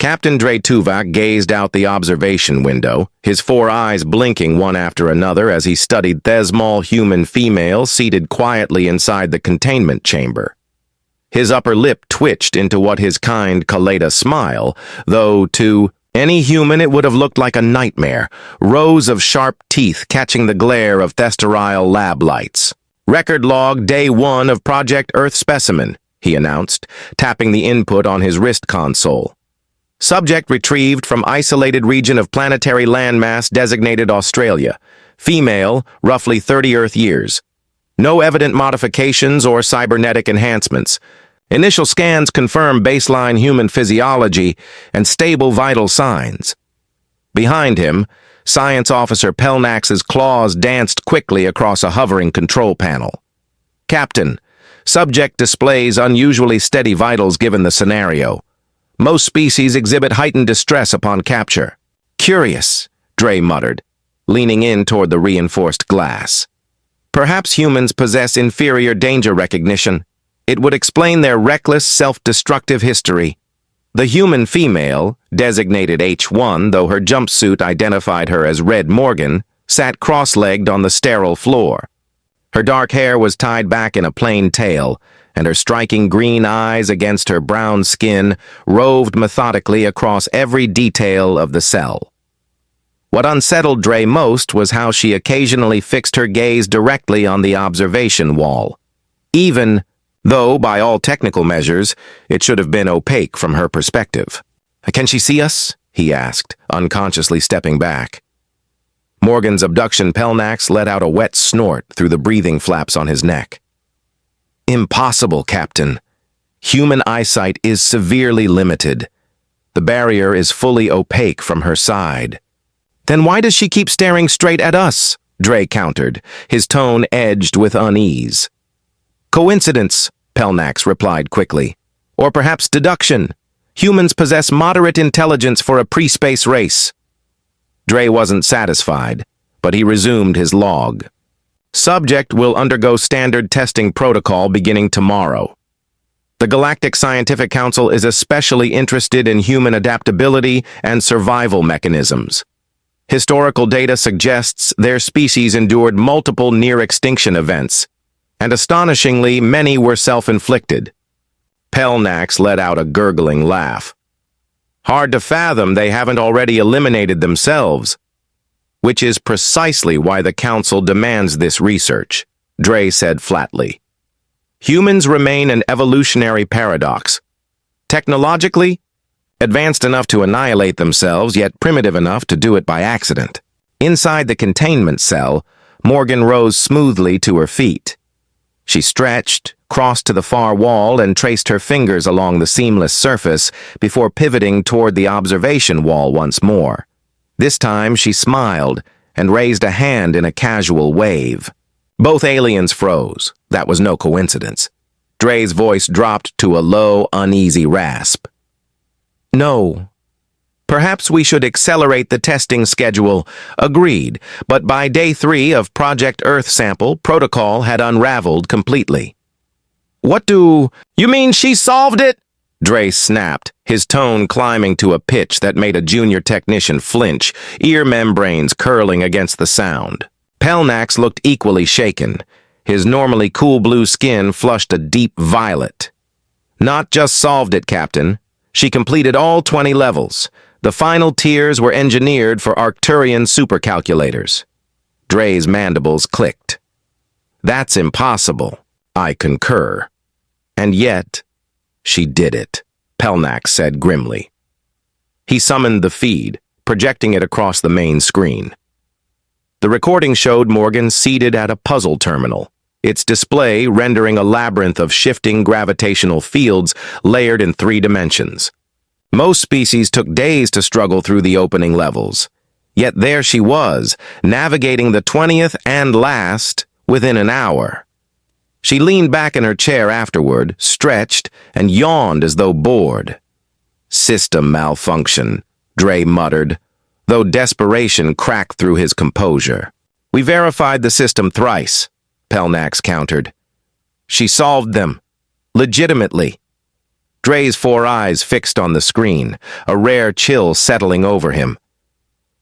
Captain Dre Tuvok gazed out the observation window, his four eyes blinking one after another as he studied Thesmol human female seated quietly inside the containment chamber. His upper lip twitched into what his kind called a smile, though to any human it would have looked like a nightmare, rows of sharp teeth catching the glare of thesterile lab lights. "Record log day 1 of Project Earth specimen," he announced, tapping the input on his wrist console. "Subject retrieved from isolated region of planetary landmass designated Australia. Female, roughly 30 Earth years. No evident modifications or cybernetic enhancements. Initial scans confirm baseline human physiology and stable vital signs." Behind him, Science Officer Pelnax's claws danced quickly across a hovering control panel. "Captain, subject displays unusually steady vitals given the scenario. Most species exhibit heightened distress upon capture." "Curious," Dre muttered, leaning in toward the reinforced glass. "Perhaps humans possess inferior danger recognition. It would explain their reckless, self-destructive history." The human female, designated H1, though her jumpsuit identified her as Red Morgan, sat cross-legged on the sterile floor. Her dark hair was tied back in a plain tail, and her striking green eyes against her brown skin roved methodically across every detail of the cell. What unsettled Dre most was how she occasionally fixed her gaze directly on the observation wall, even though, by all technical measures, it should have been opaque from her perspective. "Can she see us?" he asked, unconsciously stepping back. Morgan's abduction Pelnax let out a wet snort through the breathing flaps on his neck. "Impossible, Captain. Human eyesight is severely limited. The barrier is fully opaque from her side." "Then why does she keep staring straight at us?" Dre countered, his tone edged with unease. "Coincidence," Pelnax replied quickly. "Or perhaps deduction. Humans possess moderate intelligence for a pre-space race." Dre wasn't satisfied, but he resumed his log. "Subject will undergo standard testing protocol beginning tomorrow. The Galactic Scientific Council is especially interested in human adaptability and survival mechanisms. Historical data suggests their species endured multiple near-extinction events, and astonishingly, many were self-inflicted." Pelnax let out a gurgling laugh. "Hard to fathom they haven't already eliminated themselves." "Which is precisely why the Council demands this research," Dre said flatly. "Humans remain an evolutionary paradox. Technologically, advanced enough to annihilate themselves, yet primitive enough to do it by accident." Inside the containment cell, Morgan rose smoothly to her feet. She stretched, crossed to the far wall, and traced her fingers along the seamless surface before pivoting toward the observation wall once more. This time she smiled and raised a hand in a casual wave. Both aliens froze. That was no coincidence. Dre's voice dropped to a low, uneasy rasp. "No. Perhaps we should accelerate the testing schedule." "Agreed, but by day 3 of Project Earth sample, protocol had unraveled completely." "What do you mean she solved it?" Dre snapped, his tone climbing to a pitch that made a junior technician flinch, ear membranes curling against the sound. Pelnax looked equally shaken. His normally cool blue skin flushed a deep violet. "Not just solved it, Captain. She completed all 20 levels. The final tiers were engineered for Arcturian supercalculators." Dre's mandibles clicked. "That's impossible." "I concur. And yet, she did it," Pelnax said grimly. He summoned the feed, projecting it across the main screen. The recording showed Morgan seated at a puzzle terminal, its display rendering a labyrinth of shifting gravitational fields layered in 3 dimensions. Most species took days to struggle through the opening levels. Yet there she was, navigating the 20th and last within an hour. She leaned back in her chair afterward, stretched, and yawned as though bored. "System malfunction," Dre muttered, though desperation cracked through his composure. "We verified the system thrice," Pelnax countered. "She solved them. Legitimately." Dre's 4 eyes fixed on the screen, a rare chill settling over him.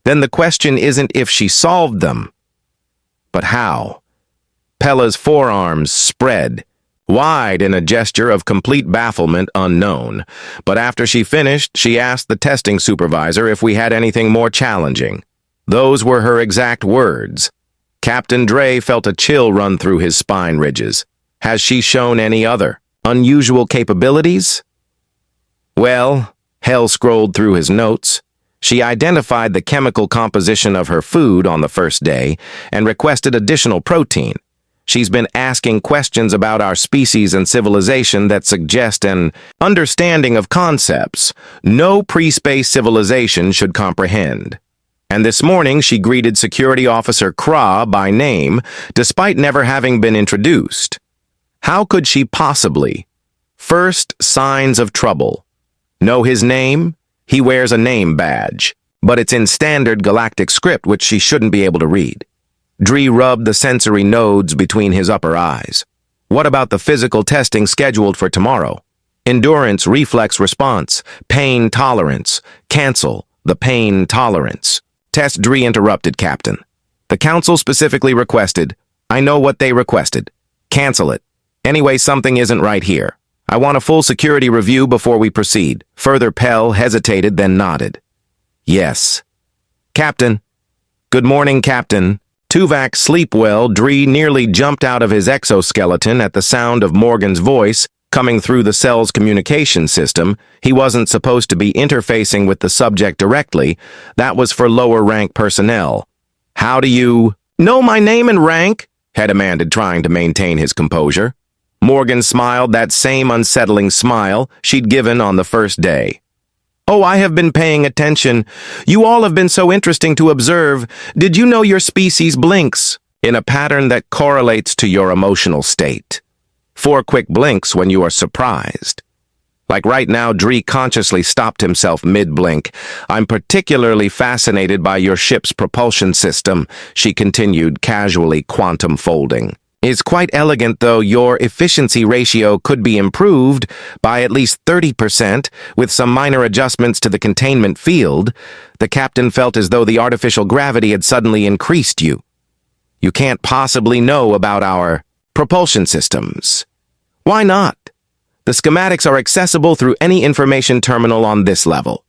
Then the question isn't if she solved them, but how. Pella's forearms spread, wide in a gesture of complete bafflement unknown. But after she finished, she asked the testing supervisor if we had anything more challenging. Those were her exact words. Captain Dre felt a chill run through his spine ridges. Has she shown any other unusual capabilities? Well, Hell scrolled through his notes. She identified the chemical composition of her food on the first day and requested additional protein. She's been asking questions about our species and civilization that suggest an understanding of concepts no pre-space civilization should comprehend. And this morning she greeted Security Officer Kra by name, despite never having been introduced. How could she possibly? First, signs of trouble. Know his name? He wears a name badge, but it's in standard galactic script which she shouldn't be able to read. Dre rubbed the sensory nodes between his upper eyes. What about the physical testing scheduled for tomorrow? Endurance, reflex response, pain tolerance. Cancel the pain tolerance. Test. Dre interrupted, Captain. The council specifically requested. I know what they requested. Cancel it. Anyway, something isn't right here. I want a full security review before we proceed. Further, Pell hesitated, then nodded. Yes. Captain. Good morning, Captain. Tuvok, sleep well. Dre nearly jumped out of his exoskeleton at the sound of Morgan's voice coming through the cell's communication system. He wasn't supposed to be interfacing with the subject directly. That was for lower-rank personnel. How do you know my name and rank? Had demanded, trying to maintain his composure. Morgan smiled, that same unsettling smile she'd given on the first day. Oh, I have been paying attention. You all have been so interesting to observe. Did you know your species blinks in a pattern that correlates to your emotional state? 4 quick blinks when you are surprised. Like right now, Dre consciously stopped himself mid-blink. I'm particularly fascinated by your ship's propulsion system, she continued, casually quantum folding. It's quite elegant, though. Your efficiency ratio could be improved by at least 30% with some minor adjustments to the containment field. The captain felt as though the artificial gravity had suddenly increased you. You can't possibly know about our propulsion systems. Why not? The schematics are accessible through any information terminal on this level.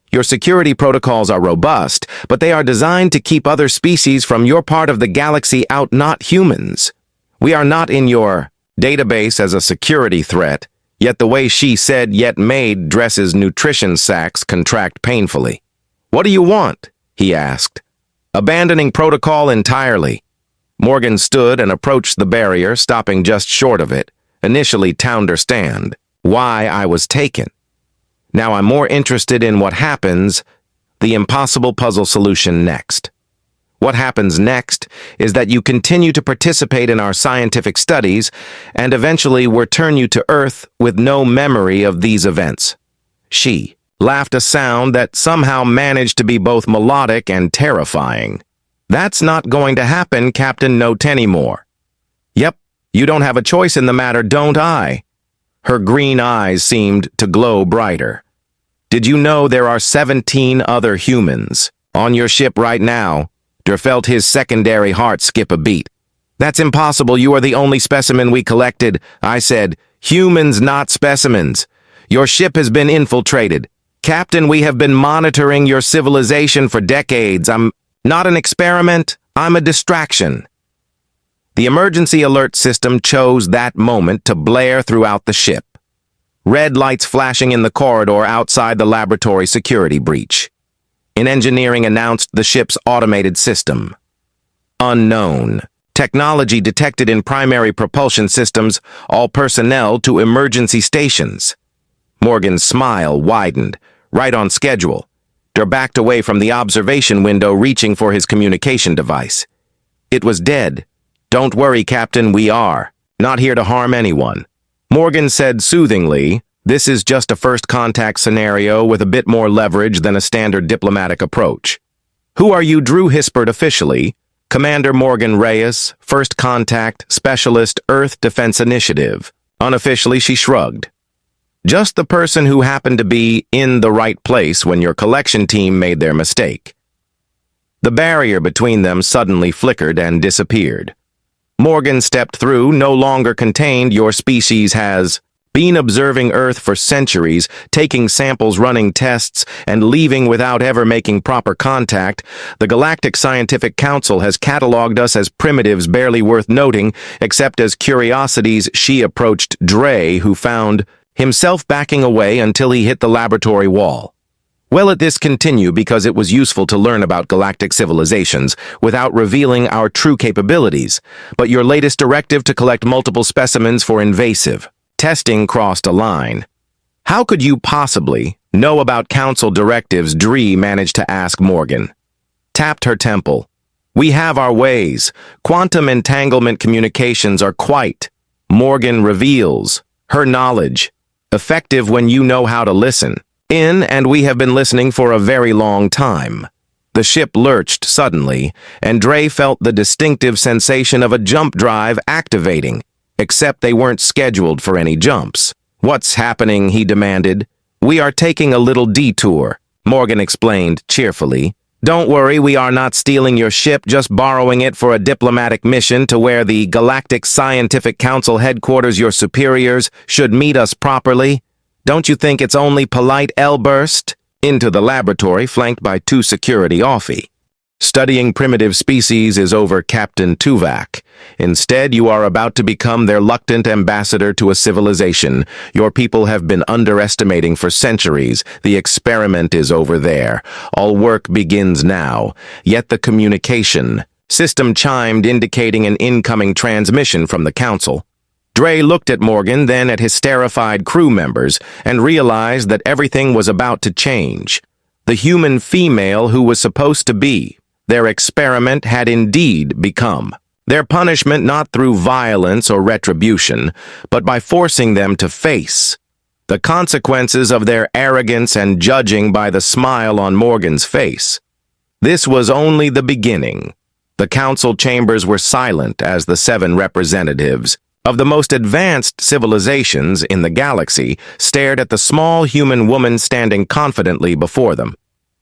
Your security protocols are robust, but they are designed to keep other species from your part of the galaxy out, not humans. We are not in your database as a security threat, yet the way she said yet made Dress's nutrition sacks contract painfully. What do you want? He asked. Abandoning protocol entirely. Morgan stood and approached the barrier, stopping just short of it, initially to understand why I was taken. Now I'm more interested in what happens, the impossible puzzle solution next. What happens next is that you continue to participate in our scientific studies, and eventually return you to Earth with no memory of these events. She laughed, a sound that somehow managed to be both melodic and terrifying. That's not going to happen, Captain Note anymore. Yep, you don't have a choice in the matter, don't I? Her green eyes seemed to glow brighter. Did you know there are 17 other humans on your ship right now? Dre felt his secondary heart skip a beat. That's impossible. You are the only specimen we collected. I said, humans, not specimens. Your ship has been infiltrated. Captain, we have been monitoring your civilization for decades. I'm not an experiment. I'm a distraction. The emergency alert system chose that moment to blare throughout the ship. Red lights flashing in the corridor outside the laboratory security breach. In engineering announced the ship's automated system. Unknown. Technology detected in primary propulsion systems. All personnel to emergency stations. Morgan's smile widened. Right on schedule. Dre backed away from the observation window, reaching for his communication device. It was dead. Don't worry, Captain, we are not here to harm anyone. Morgan said soothingly, this is just a first contact scenario with a bit more leverage than a standard diplomatic approach. Who are you? Dre whispered officially. Commander Morgan Reyes, First Contact Specialist, Earth Defense Initiative. Unofficially, she shrugged. Just the person who happened to be in the right place when your collection team made their mistake. The barrier between them suddenly flickered and disappeared. Morgan stepped through, no longer contained. Your species has been observing Earth for centuries, taking samples, running tests, and leaving without ever making proper contact. The Galactic Scientific Council has catalogued us as primitives barely worth noting, except as curiosities. She approached Dre, who found himself backing away until he hit the laboratory wall. Well, let this continue because it was useful to learn about galactic civilizations without revealing our true capabilities, but your latest directive to collect multiple specimens for invasive testing crossed a line. How could you possibly know about council directives? Dre managed to ask Morgan. Tapped her temple. We have our ways. Quantum entanglement communications are quite. Morgan reveals her knowledge. Effective when you know how to listen. And we have been listening for a very long time. The ship lurched suddenly, and Dre felt the distinctive sensation of a jump drive activating, except they weren't scheduled for any jumps. What's happening? He demanded. We are taking a little detour, Morgan explained cheerfully. Don't worry, we are not stealing your ship, just borrowing it for a diplomatic mission to where the Galactic Scientific Council headquarters. Your superiors should meet us properly. Don't you think it's only polite? Elle burst into the laboratory, flanked by two security offi. Studying primitive species is over, Captain Tuvok. Instead, you are about to become their reluctant ambassador to a civilization your people have been underestimating for centuries. The experiment is over there. All work begins now. Yet the communication system chimed, indicating an incoming transmission from the council. Dre looked at Morgan, then at his terrified crew members, and realized that everything was about to change. The human female who was supposed to be their experiment had indeed become their punishment, not through violence or retribution, but by forcing them to face the consequences of their arrogance and judging by the smile on Morgan's face. This was only the beginning. The council chambers were silent as the 7 representatives of the most advanced civilizations in the galaxy stared at the small human woman standing confidently before them.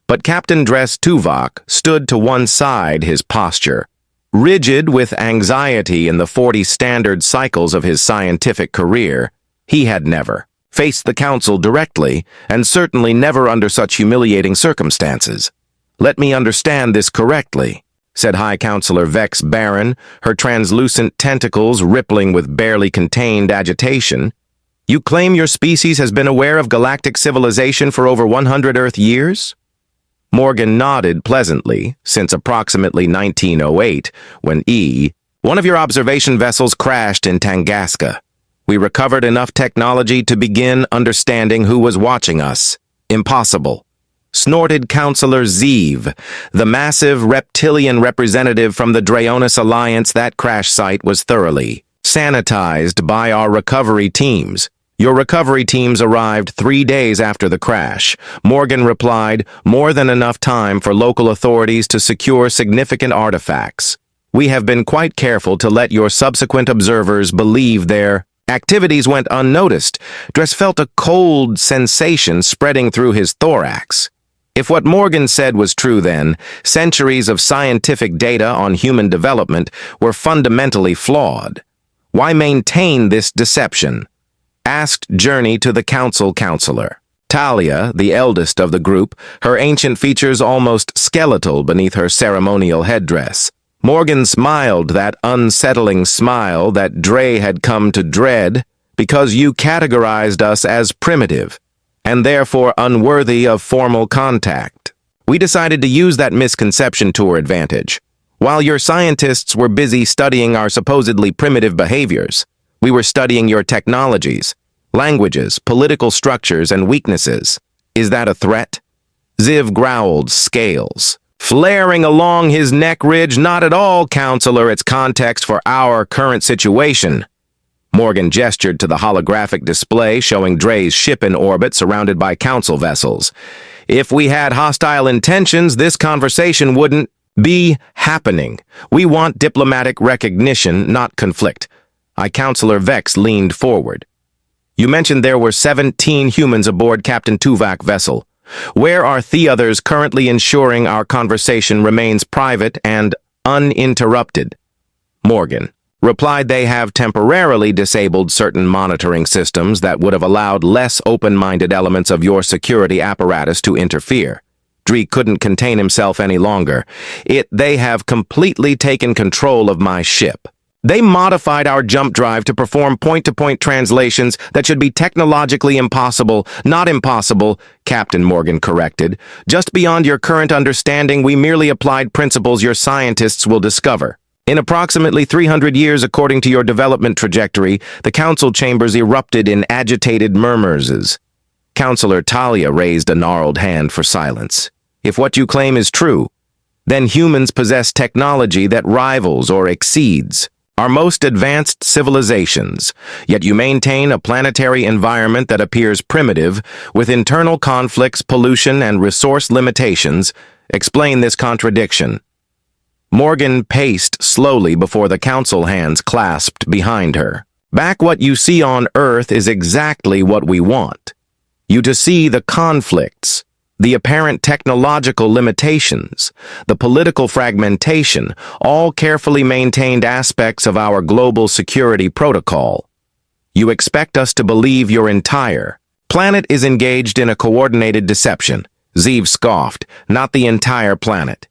But Captain Dress Tuvok stood to one side, his posture rigid with anxiety. In the 40 standard cycles of his scientific career, he had never faced the council directly, and certainly never under such humiliating circumstances. Let me understand this correctly, said High Counselor Vex Baron, her translucent tentacles rippling with barely contained agitation. You claim your species has been aware of galactic civilization for over 100 Earth years? Morgan nodded pleasantly, since approximately 1908, when one of your observation vessels crashed in Tangaska. We recovered enough technology to begin understanding who was watching us. Impossible, snorted Counselor Zeev, the massive reptilian representative from the Draonis Alliance. That crash site was thoroughly sanitized by our recovery teams. Your recovery teams arrived 3 days after the crash. Morgan replied, more than enough time for local authorities to secure significant artifacts. We have been quite careful to let your subsequent observers believe their activities went unnoticed. Dress felt a cold sensation spreading through his thorax. If what Morgan said was true, then centuries of scientific data on human development were fundamentally flawed. Why maintain this deception? Asked Journey to the council counselor. Talia, the eldest of the group, her ancient features almost skeletal beneath her ceremonial headdress. Morgan smiled, that unsettling smile that Dre had come to dread, because you categorized us as primitive, and therefore unworthy of formal contact. We decided to use that misconception to our advantage. While your scientists were busy studying our supposedly primitive behaviors, we were studying your technologies, languages, political structures, and weaknesses. Is that a threat? Ziv growled, scales flaring along his neck ridge. Not at all, Counselor. It's context for our current situation. Morgan gestured to the holographic display showing Dre's ship in orbit surrounded by council vessels. If we had hostile intentions, this conversation wouldn't be happening. We want diplomatic recognition, not conflict. Counselor Vex leaned forward. You mentioned there were 17 humans aboard Captain Tuvok's vessel. Where are the others currently ensuring our conversation remains private and uninterrupted? Morgan replied they have temporarily disabled certain monitoring systems that would have allowed less open-minded elements of your security apparatus to interfere. Dree couldn't contain himself any longer. They have completely taken control of my ship. They modified our jump drive to perform point-to-point translations that should be technologically impossible, not impossible, Captain Morgan corrected. Just beyond your current understanding, we merely applied principles your scientists will discover. In approximately 300 years, according to your development trajectory, the council chambers erupted in agitated murmurs. Counselor Talia raised a gnarled hand for silence. If what you claim is true, then humans possess technology that rivals or exceeds our most advanced civilizations, yet you maintain a planetary environment that appears primitive, with internal conflicts, pollution, and resource limitations. Explain this contradiction. Morgan paced slowly before the council hands clasped behind her. Back, what you see on Earth is exactly what we want. You to see the conflicts, the apparent technological limitations, the political fragmentation, all carefully maintained aspects of our global security protocol. You expect us to believe your entire planet is engaged in a coordinated deception. Zeev scoffed. Not the entire planet.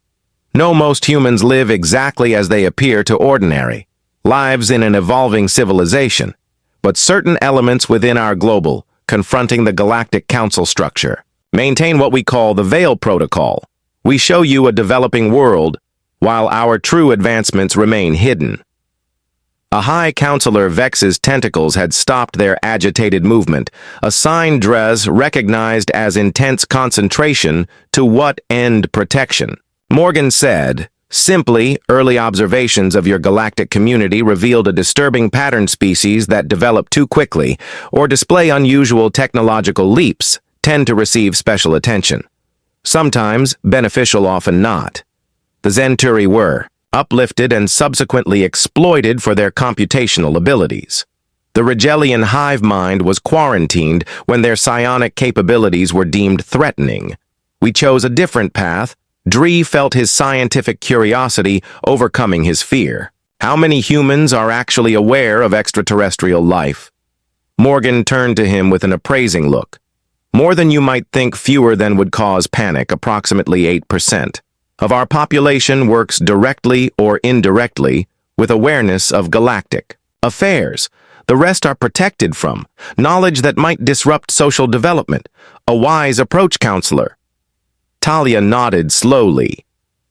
No, most humans live exactly as they appear to ordinary lives in an evolving civilization, but certain elements within our global, confronting the Galactic Council structure, maintain what we call the Veil Protocol. We show you a developing world, while our true advancements remain hidden. A High Counselor Vex's tentacles had stopped their agitated movement, a sign Drez recognized as intense concentration. To what end protection? Morgan said, simply, early observations of your galactic community revealed a disturbing pattern. Species that develop too quickly or display unusual technological leaps tend to receive special attention. Sometimes beneficial, often not. The Zenturi were uplifted and subsequently exploited for their computational abilities. The Rigelian hive mind was quarantined when their psionic capabilities were deemed threatening. We chose a different path. Dree felt his scientific curiosity overcoming his fear. How many humans are actually aware of extraterrestrial life? Morgan turned to him with an appraising look. More than you might think, fewer than would cause panic. Approximately 8% of our population works directly or indirectly with awareness of galactic affairs. The rest are protected from knowledge that might disrupt social development. A wise approach, Counselor. Talia nodded slowly.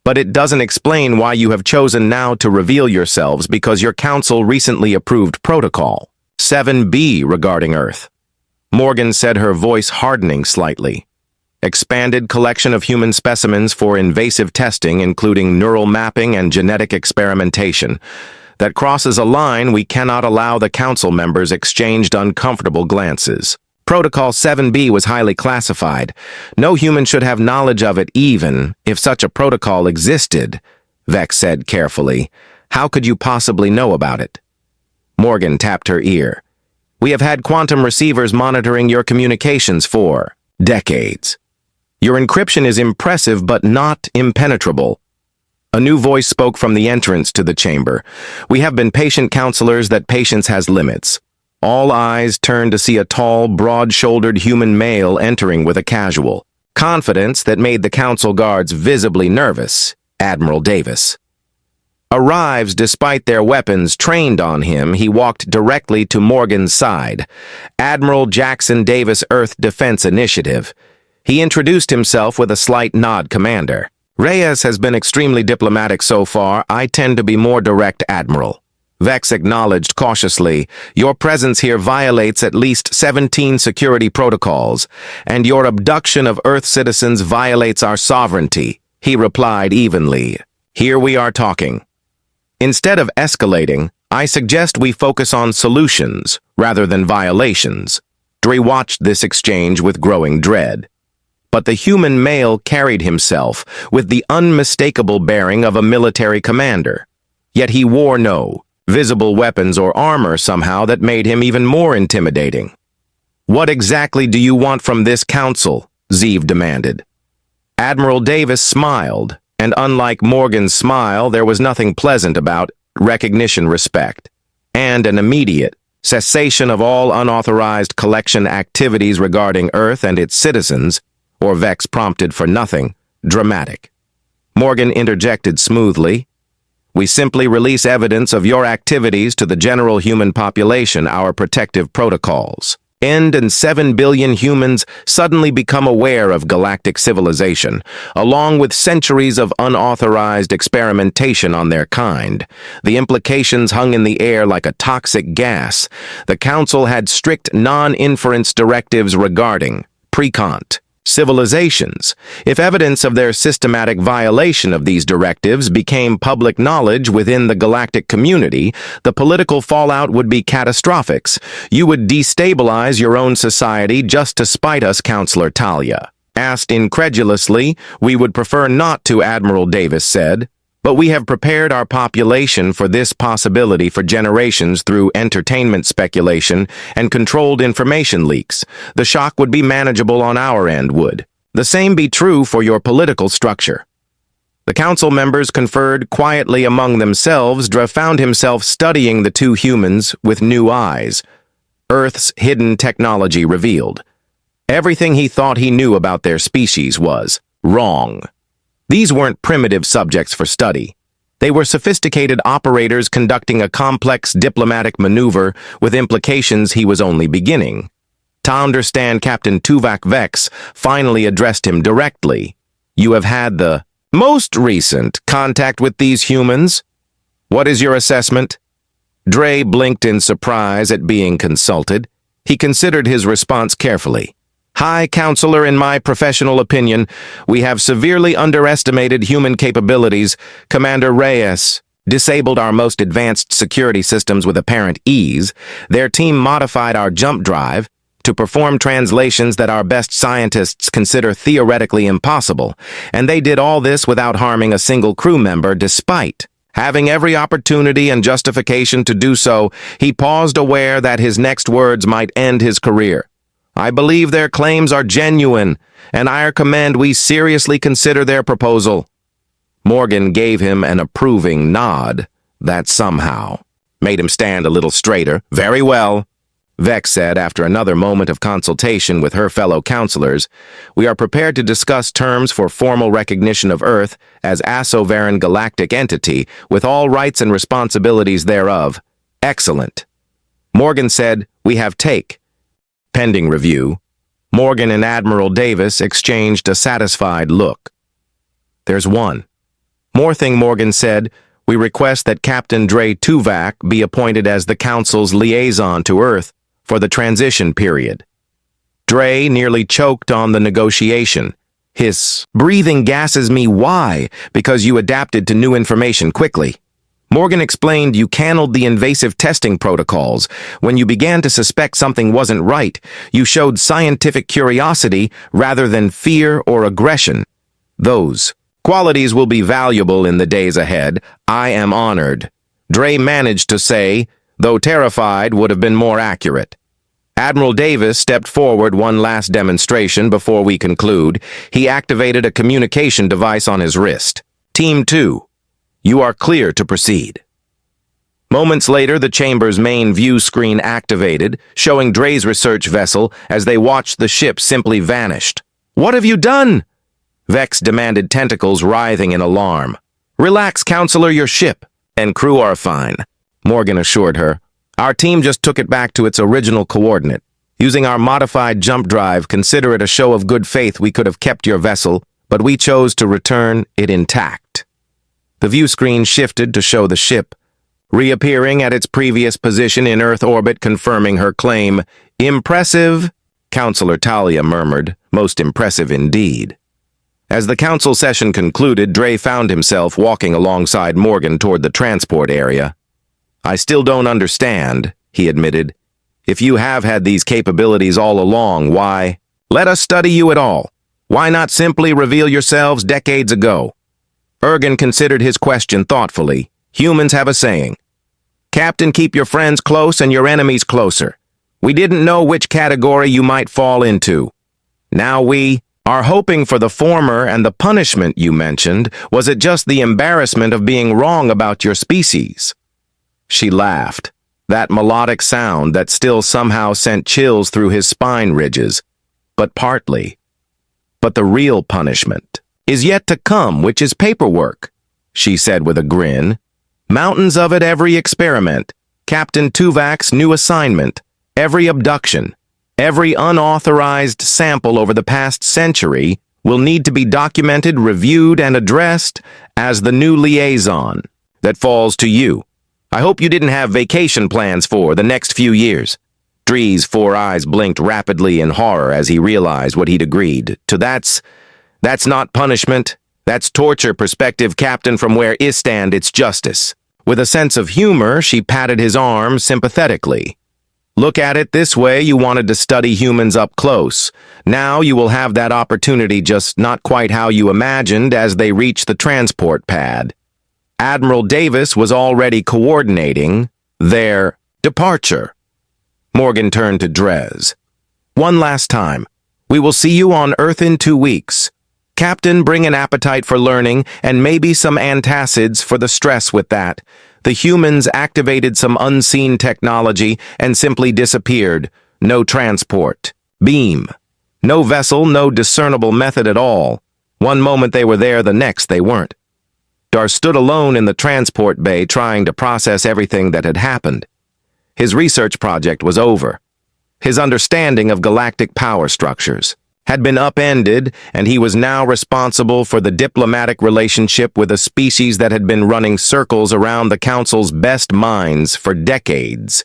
But it doesn't explain why you have chosen now to reveal yourselves, because your council recently approved Protocol 7B regarding Earth. Morgan said, her voice hardening slightly. Expanded collection of human specimens for invasive testing, including neural mapping and genetic experimentation. That crosses a line we cannot allow. The council members exchanged uncomfortable glances. Protocol 7B was highly classified. No human should have knowledge of it, even if such a protocol existed, Vex said carefully. How could you possibly know about it? Morgan tapped her ear. We have had quantum receivers monitoring your communications for decades. Your encryption is impressive but not impenetrable. A new voice spoke from the entrance to the chamber. We have been patient, counselors. That patience has limits. All eyes turned to see a tall, broad-shouldered human male entering with a casual confidence that made the council guards visibly nervous. Admiral Davis arrives. Despite their weapons trained on him, he walked directly to Morgan's side. Admiral Jackson Davis, Earth Defense Initiative. He introduced himself with a slight nod. Commander Reyes has been extremely diplomatic so far. I tend to be more direct, Admiral. Vex acknowledged cautiously. Your presence here violates at least 17 security protocols, and your abduction of Earth citizens violates our sovereignty, he replied evenly. Here we are talking. Instead of escalating, I suggest we focus on solutions rather than violations. Dree watched this exchange with growing dread. But the human male carried himself with the unmistakable bearing of a military commander. Yet he wore no visible weapons or armor, somehow that made him even more intimidating. "What exactly do you want from this council?" Zeev demanded. Admiral Davis smiled, and unlike Morgan's smile, there was nothing pleasant about recognition, respect, and an immediate cessation of all unauthorized collection activities regarding Earth and its citizens, or Vex prompted for nothing dramatic. Morgan interjected smoothly, "We simply release evidence of your activities to the general human population, our protective protocols. End and 7 billion humans suddenly become aware of galactic civilization, along with centuries of unauthorized experimentation on their kind. The implications hung in the air like a toxic gas. The Council had strict non-inference directives regarding precont civilizations. If evidence of their systematic violation of these directives became public knowledge within the galactic community, the political fallout would be catastrophic. You would destabilize your own society just to spite us, Counselor Talia." Asked incredulously, "We would prefer not to," Admiral Davis said, "but we have prepared our population for this possibility for generations through entertainment speculation and controlled information leaks. The shock would be manageable on our end, would the same be true for your political structure?" The council members conferred quietly among themselves. Dra found himself studying the two humans with new eyes. Earth's hidden technology revealed. Everything he thought he knew about their species was wrong. These weren't primitive subjects for study. They were sophisticated operators conducting a complex diplomatic maneuver with implications he was only beginning to understand. Captain Tuvok Vex finally addressed him directly. "You have had the most recent contact with these humans. What is your assessment?" Dre blinked in surprise at being consulted. He considered his response carefully. "High Counselor, in my professional opinion, we have severely underestimated human capabilities. Commander Reyes disabled our most advanced security systems with apparent ease. Their team modified our jump drive to perform translations that our best scientists consider theoretically impossible, and they did all this without harming a single crew member, despite having every opportunity and justification to do so." He paused, aware that his next words might end his career. "I believe their claims are genuine, and I recommend we seriously consider their proposal." Morgan gave him an approving nod that somehow made him stand a little straighter. "Very well," Vex said after another moment of consultation with her fellow counselors. "We are prepared to discuss terms for formal recognition of Earth as a sovereign galactic entity with all rights and responsibilities thereof." "Excellent." Morgan said, "We have take." Pending review, Morgan and Admiral Davis exchanged a satisfied look. "There's one more thing," Morgan said. "We request that Captain Dre Tuvok be appointed as the Council's liaison to Earth for the transition period." Dre nearly choked on the negotiation. His breathing gasses me. "Why?" "Because you adapted to new information quickly." Morgan explained. "You channeled the invasive testing protocols. When you began to suspect something wasn't right, you showed scientific curiosity rather than fear or aggression. Those qualities will be valuable in the days ahead. I am honored." Dre managed to say, though terrified would have been more accurate. Admiral Davis stepped forward. "One last demonstration before we conclude." He activated a communication device on his wrist. "Team 2. You are clear to proceed." Moments later, the chamber's main view screen activated, showing Dre's research vessel as they watched the ship simply vanished. "What have you done?" Vex demanded, tentacles writhing in alarm. "Relax, Counselor, your ship and crew are fine," Morgan assured her. "Our team just took it back to its original coordinate. Using our modified jump drive, consider it a show of good faith. We could have kept your vessel, but we chose to return it intact." The view screen shifted to show the ship, reappearing at its previous position in Earth orbit, confirming her claim. "Impressive," Counselor Talia murmured. "Most impressive indeed." As the council session concluded, Dre found himself walking alongside Morgan toward the transport area. "I still don't understand," he admitted. "If you have had these capabilities all along, why let us study you at all? Why not simply reveal yourselves decades ago?" Ergen considered his question thoughtfully. "Humans have a saying, 'Captain, keep your friends close and your enemies closer.' We didn't know which category you might fall into. Now we are hoping for the former, and the punishment you mentioned, was it just the embarrassment of being wrong about your species?" She laughed, that melodic sound that still somehow sent chills through his spine ridges. "But partly. But the real punishment is yet to come, which is paperwork," she said with a grin. "Mountains of it every experiment, Captain Tuvak's new assignment, every abduction, every unauthorized sample over the past century will need to be documented, reviewed, and addressed as the new liaison that falls to you. I hope you didn't have vacation plans for the next few years." Dree's 4 eyes blinked rapidly in horror as he realized what he'd agreed to. That's not punishment. That's torture, perspective, Captain, from where I stand, it's justice." With a sense of humor, she patted his arm sympathetically. "Look at it this way, you wanted to study humans up close. Now you will have that opportunity, just not quite how you imagined as they reach the transport pad." Admiral Davis was already coordinating their departure. Morgan turned to Drez. "One last time. We will see you on Earth in 2 weeks. Captain, bring an appetite for learning and maybe some antacids for the stress with that. The humans activated some unseen technology and simply disappeared. No transport. Beam. No vessel, no discernible method at all. One moment they were there, the next they weren't." Dar stood alone in the transport bay trying to process everything that had happened. His research project was over. His understanding of galactic power structures had been upended, and he was now responsible for the diplomatic relationship with a species that had been running circles around the Council's best minds for decades.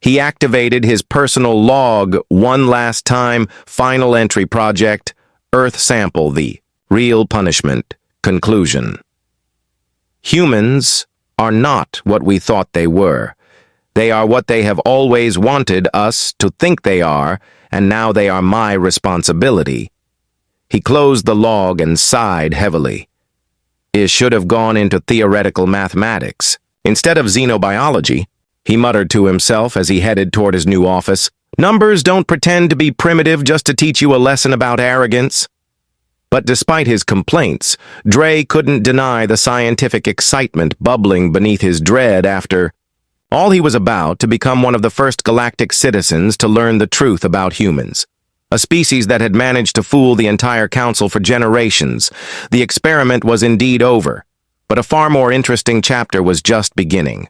He activated his personal log one last time, final entry project, Earth sample, the real punishment, conclusion. Humans are not what we thought they were. They are what they have always wanted us to think they are, and now they are my responsibility. He closed the log and sighed heavily. It should have gone into theoretical mathematics. Instead of xenobiology, he muttered to himself as he headed toward his new office. Numbers don't pretend to be primitive just to teach you a lesson about arrogance. But despite his complaints, Dre couldn't deny the scientific excitement bubbling beneath his dread after all he was about to become one of the first galactic citizens to learn the truth about humans. A species that had managed to fool the entire council for generations. The experiment was indeed over, but a far more interesting chapter was just beginning.